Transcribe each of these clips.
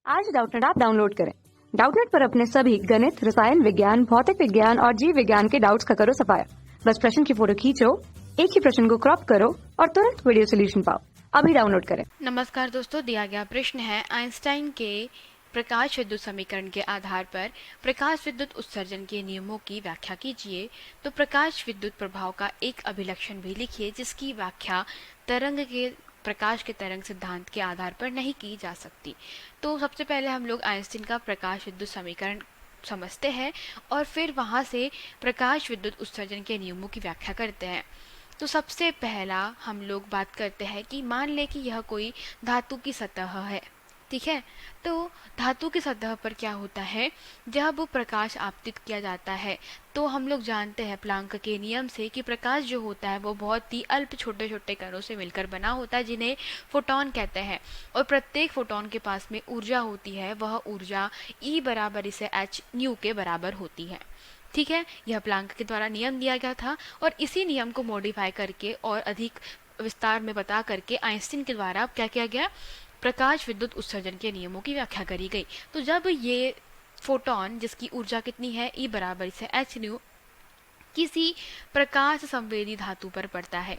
आज Doubtnut app download करें। Doubtnut पर अपने सभी गणित, रसायन विज्ञान, भौतिक विज्ञान और जीव विज्ञान के डाउट्स का करो सफाया। बस प्रश्न की फोटो खींचो, एक ही प्रश्न को क्रॉप करो और तुरंत वीडियो सोल्यूशन पाओ। अभी डाउनलोड करें। नमस्कार दोस्तों, दिया गया प्रश्न है आइंस्टाइन के प्रकाश विद्युत समीकरण के आधार पर प्रकाश विद्युत उत्सर्जन के नियमों की व्याख्या कीजिए। तो प्रकाश विद्युत प्रभाव का एक अभिलक्षण भी लिखिए जिसकी व्याख्या प्रकाश के तरंग सिद्धांत के आधार पर नहीं की जा सकती। तो सबसे पहले हम लोग आइंस्टाइन का प्रकाश विद्युत समीकरण समझते हैं और फिर वहां से प्रकाश विद्युत उत्सर्जन के नियमों की व्याख्या करते हैं। तो सबसे पहला हम लोग बात करते हैं कि मान लें कि यह कोई धातु की सतह है, ठीक है। तो धातु की सतह पर क्या होता है, जब वो प्रकाश आपतित किया जाता है तो हम लोग जानते हैं प्लांक के नियम से कि प्रकाश जो होता है वो बहुत ही अल्प छोटे छोटे कणों से मिलकर बना होता है जिन्हें फोटोन कहते हैं। और प्रत्येक फोटोन के पास में ऊर्जा होती है, वह ऊर्जा E बराबर इसे h न्यू के बराबर होती है, ठीक है। यह प्लांक के द्वारा नियम दिया गया था और इसी नियम को मॉडिफाई करके और अधिक विस्तार में बता करके आइंस्टीन के द्वारा क्या किया गया, प्रकाश विद्युत उत्सर्जन के नियमों की व्याख्या करी गई। तो जब ये फोटोन जिसकी ऊर्जा कितनी है E बराबर से h न्यू किसी प्रकाश संवेदी धातु पर पड़ता है,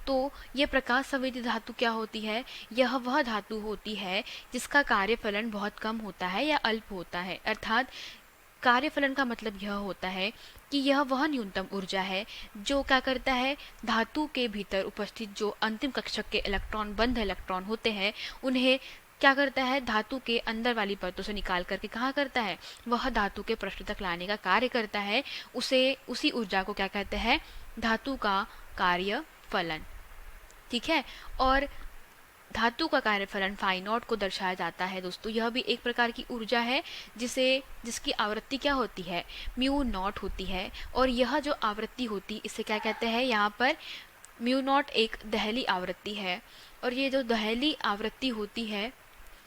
तो ये प्रकाश संवेदी धातु क्या होती है, यह वह धातु होती है जिसका कार्यफलन बहुत कम होता है या अल्प होता है। अर्थात कार्यफलन का मतलब यह होता है कि यह वह न्यूनतम ऊर्जा है जो क्या करता है, धातु के भीतर उपस्थित जो अंतिम कक्षक के इलेक्ट्रॉन बंध इलेक्ट्रॉन होते हैं उन्हें क्या करता है, धातु के अंदर वाली परतों से निकाल करके कहाँ करता है, वह धातु के पृष्ठ तक लाने का कार्य करता है। उसी ऊर्जा को क्या कहते हैं, धातु का कार्यफलन, ठीक है। और धातु का कार्यफलन फाई नॉट को दर्शाया जाता है। दोस्तों यह भी एक प्रकार की ऊर्जा है जिसकी आवृत्ति क्या होती है, म्यू नॉट होती है। और यह जो आवृत्ति होती इसे क्या कहते हैं, यहाँ पर म्यू नॉट एक दहली आवृत्ति है। और ये जो दहली आवृत्ति होती है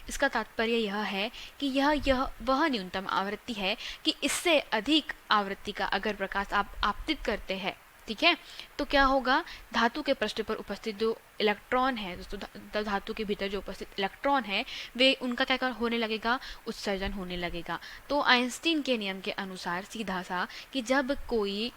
इसका तात्पर्य यह है कि यह वह न्यूनतम आवृत्ति है कि इससे अधिक आवृत्ति का अगर प्रकाश आप आपतित करते हैं, ठीक है, तो क्या होगा, धातु के पृष्ठ पर उपस्थित जो इलेक्ट्रॉन है दोस्तों, धातु के भीतर जो उपस्थित इलेक्ट्रॉन है वे उनका क्या होने लगेगा, उत्सर्जन होने लगेगा। तो आइंस्टीन के नियम के अनुसार सीधा सा कि जब कोई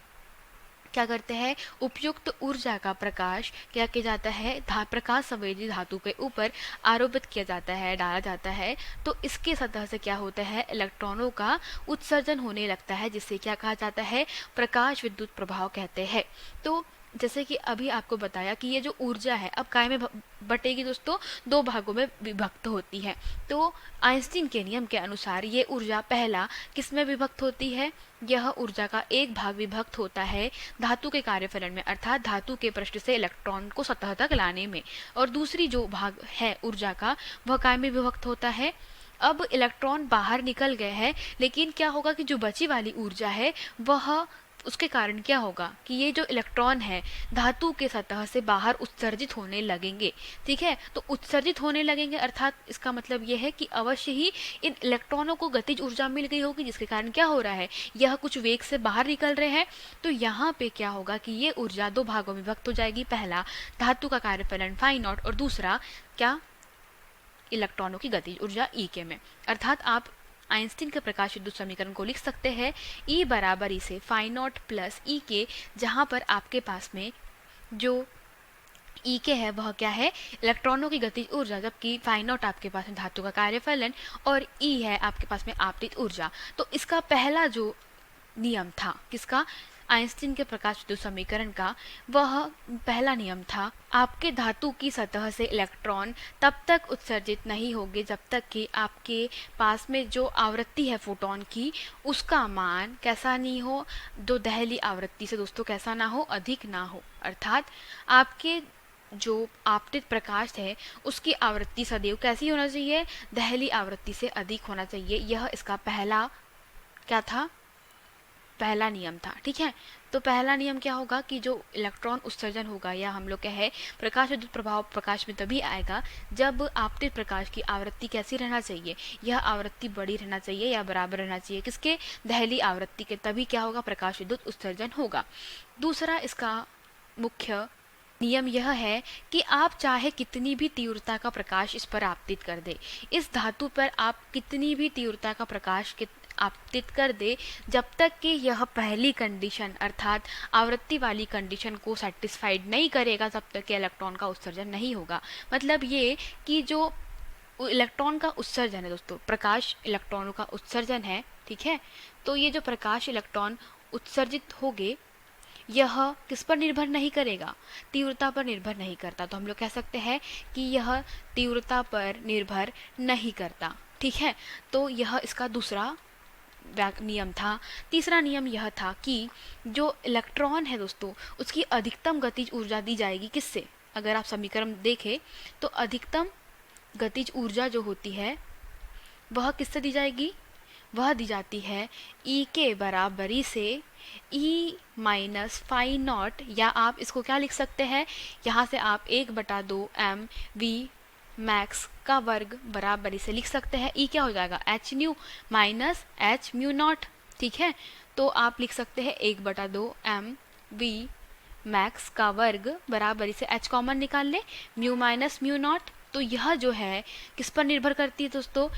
क्या करते हैं, उपयुक्त ऊर्जा का प्रकाश क्या किया जाता है, प्रकाश संवेदी धातु के ऊपर आरोपित किया जाता है, डाला जाता है, तो इसके सतह से क्या होता है, इलेक्ट्रॉनों का उत्सर्जन होने लगता है जिससे क्या कहा जाता है, प्रकाश विद्युत प्रभाव कहते हैं। तो जैसे कि अभी आपको बताया कि ये जो ऊर्जा है अब काय में बटेगी दोस्तों, दो भागों में विभक्त होती है। तो आइंस्टीन के नियम के अनुसार ये ऊर्जा पहला किस में विभक्त होती है, यह ऊर्जा का एक भाग विभक्त होता है धातु के कार्यफलन में, अर्थात धातु के पृष्ठ से इलेक्ट्रॉन को सतह तक लाने में। और दूसरी जो भाग है ऊर्जा का वह काय में विभक्त होता है, अब इलेक्ट्रॉन बाहर निकल गए हैं लेकिन क्या होगा कि जो बची वाली ऊर्जा है वह उसके कारण क्या होगा कि ये जो इलेक्ट्रॉन है धातु के सतह से बाहर उत्सर्जित होने लगेंगे, ठीक है। तो उत्सर्जित होने लगेंगे अर्थात इसका मतलब ये है कि अवश्य ही इन इलेक्ट्रॉनों को गतिज ऊर्जा मिल गई होगी जिसके कारण क्या हो रहा है, यह कुछ वेग से बाहर निकल रहे हैं। तो यहाँ पे क्या होगा कि ये ऊर्जा दो भागों में विभक्त हो जाएगी, पहला धातु का कार्यफलन फाई नॉट और दूसरा क्या, इलेक्ट्रॉनों की गतिज ऊर्जा ई के में। अर्थात आप आइंस्टीन के प्रकाश विद्युत समीकरण को लिख सकते हैं E बराबर इसे फाई नॉट प्लस E के, जहाँ पर आपके पास में जो E के है वह क्या है, इलेक्ट्रॉनों की गतिज ऊर्जा, जबकि फाई नॉट आपके पास में धातु का कार्यफलन और E है आपके पास में आपतित ऊर्जा। तो इसका पहला जो नियम था किसका, आइंस्टीन के प्रकाश विद्युत समीकरण का, वह पहला नियम था आपके धातु की सतह से इलेक्ट्रॉन तब तक उत्सर्जित नहीं होंगे जब तक कि आपके पास में जो आवृत्ति है फोटोन की उसका मान कैसा नहीं हो, जो दहली आवृत्ति से दोस्तों कैसा ना हो, अधिक ना हो। अर्थात आपके जो आपतित प्रकाश है उसकी आवृत्ति सदैव कैसी होना चाहिए, दहली आवृत्ति से अधिक होना चाहिए। यह इसका पहला क्या था, पहला नियम था, ठीक है। तो पहला नियम क्या होगा कि जो इलेक्ट्रॉन उत्सर्जन होगा या हम लोग कहे प्रकाश विद्युत प्रभाव प्रकाश में तभी आएगा जब आपतित प्रकाश की आवृत्ति कैसी रहना चाहिए, यह आवृत्ति बड़ी रहना चाहिए या बराबर रहना चाहिए किसके, दहली आवृत्ति के, तभी क्या होगा, प्रकाश विद्युत उत्सर्जन होगा। दूसरा इसका मुख्य नियम यह है कि आप चाहे कितनी भी तीव्रता का प्रकाश इस पर आपतित कर दे, इस धातु पर आप कितनी भी तीव्रता का प्रकाश आपतित कर दे, जब तक कि यह पहली कंडीशन अर्थात आवृत्ति वाली कंडीशन को सेटिस्फाइड नहीं करेगा, तब तक कि इलेक्ट्रॉन का उत्सर्जन नहीं होगा। मतलब ये कि जो इलेक्ट्रॉन का उत्सर्जन है दोस्तों, प्रकाश इलेक्ट्रॉनों का उत्सर्जन है, ठीक है। तो ये जो प्रकाश इलेक्ट्रॉन उत्सर्जित होंगे यह किस पर निर्भर नहीं करेगा, तीव्रता पर निर्भर नहीं करता। तो हम लोग कह सकते हैं कि यह तीव्रता पर निर्भर नहीं करता, ठीक है। तो यह इसका दूसरा नियम था। तीसरा नियम यह था कि जो इलेक्ट्रॉन है दोस्तों, उसकी अधिकतम गतिज ऊर्जा दी जाएगी किससे। अगर आप समीकरण देखें तो अधिकतम गतिज ऊर्जा जो होती है वह किससे दी जाएगी, वह दी जाती है E के बराबरी से E माइनस फाई नॉट, या आप इसको क्या लिख सकते हैं, यहाँ से आप 1/2 mv मैक्स का वर्ग बराबरी से लिख सकते हैं। E क्या हो जाएगा, h new minus h mu naught, ठीक है। तो आप लिख सकते हैं 1/2 mv मैक्स का वर्ग बराबरी से h कॉमन निकाल ले, म्यू माइनस म्यू नॉट। तो यह जो है किस पर निर्भर करती है दोस्तों,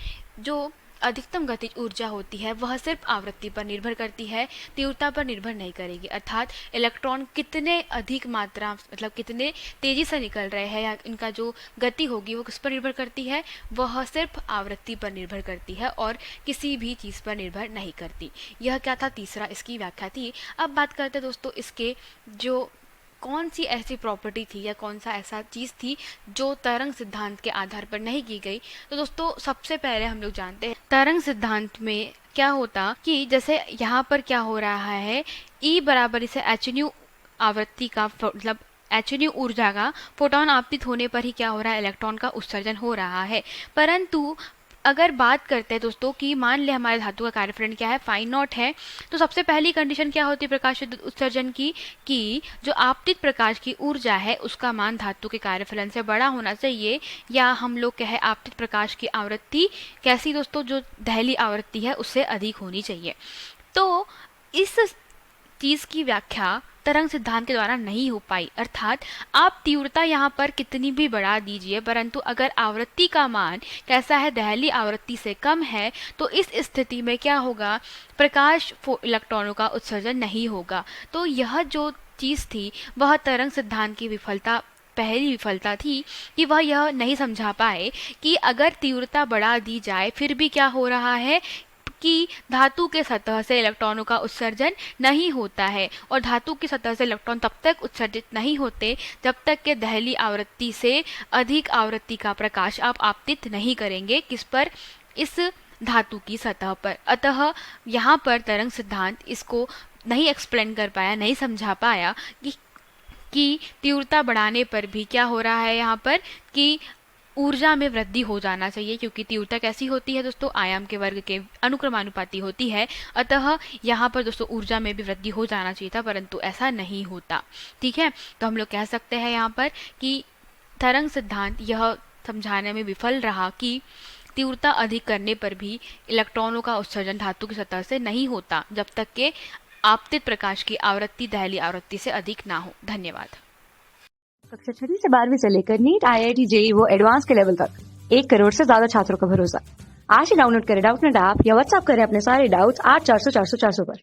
जो अधिकतम गतिज ऊर्जा होती है वह सिर्फ आवृत्ति पर निर्भर करती है, तीव्रता पर निर्भर नहीं करेगी। अर्थात इलेक्ट्रॉन कितने अधिक मात्रा मतलब कितने तेजी से निकल रहे हैं या इनका जो गति होगी वो किस पर निर्भर करती है, वह सिर्फ आवृत्ति पर निर्भर करती है और किसी भी चीज़ पर निर्भर नहीं करती। यह क्या था, तीसरा इसकी व्याख्या थी। अब बात करते हैं दोस्तों इसके जो कौन सी ऐसी प्रॉपर्टी थी या कौन सा ऐसा चीज़ थी जो तरंग सिद्धांत के आधार पर नहीं की गई। तो दोस्तों सबसे पहले हम लोग जानते हैं तरंग सिद्धांत में क्या होता कि जैसे यहाँ पर क्या हो रहा है, E बराबर से एच न्यू आवृत्ति का मतलब एच न्यू ऊर्जा का फोटोन आपतित होने पर ही क्या हो रहा है, इलेक्ट्रॉन का उत्सर्जन हो रहा है। परंतु अगर बात करते हैं दोस्तों कि मान ले हमारे धातु का कार्यफलन क्या है, फाई नॉट है, तो सबसे पहली कंडीशन क्या होती है प्रकाश विद्युत उत्सर्जन की, कि जो आपतित प्रकाश की ऊर्जा है उसका मान धातु के कार्यफलन से बड़ा होना चाहिए, या हम लोग कहें आपतित प्रकाश की आवृत्ति कैसी दोस्तों, जो दहली आवृत्ति है उससे अधिक होनी चाहिए। तो इस चीज़ की व्याख्या तरंग सिद्धांत के द्वारा नहीं हो पाई। अर्थात आप तीव्रता यहाँ पर कितनी भी बढ़ा दीजिए, परंतु अगर आवृत्ति का मान कैसा है, दहली आवृत्ति से कम है, तो इस स्थिति में क्या होगा, प्रकाश इलेक्ट्रॉनों का उत्सर्जन नहीं होगा। तो यह जो चीज़ थी वह तरंग सिद्धांत की विफलता पहली विफलता थी कि वह यह नहीं समझा पाए कि अगर तीव्रता बढ़ा दी जाए फिर भी क्या हो रहा है कि धातु के सतह से इलेक्ट्रॉनों का उत्सर्जन नहीं होता है, और धातु की सतह से इलेक्ट्रॉन तब तक उत्सर्जित नहीं होते जब तक के दहली आवृत्ति से अधिक आवृत्ति का प्रकाश आप आपतित नहीं करेंगे, किस पर, इस धातु की सतह पर। अतः यहाँ पर तरंग सिद्धांत इसको नहीं एक्सप्लेन कर पाया, नहीं समझा पाया कि तीव्रता बढ़ाने पर भी क्या हो रहा है यहाँ पर कि ऊर्जा में वृद्धि हो जाना चाहिए, क्योंकि तीव्रता कैसी होती है दोस्तों, आयाम के वर्ग के अनुक्रमानुपाती होती है। अतः यहाँ पर दोस्तों ऊर्जा में भी वृद्धि हो जाना चाहिए था, परंतु ऐसा नहीं होता, ठीक है। तो हम लोग कह सकते हैं यहाँ पर कि तरंग सिद्धांत यह समझाने में विफल रहा कि तीव्रता अधिक करने पर भी इलेक्ट्रॉनों का उत्सर्जन धातु की सतह से नहीं होता जब तक के आपतित प्रकाश की आवृत्ति दहली आवृत्ति से अधिक ना हो। धन्यवाद। कक्षा 6वीं से 12वीं से लेकर नीट, IIT, JEE वो एडवांस के लेवल तक 1 करोड़ से ज्यादा छात्रों का भरोसा। आज ही डाउनलोड करें डाउटनेट ऐप या व्हाट्सएप करें अपने सारे डाउट्स 8400 400 400 पर।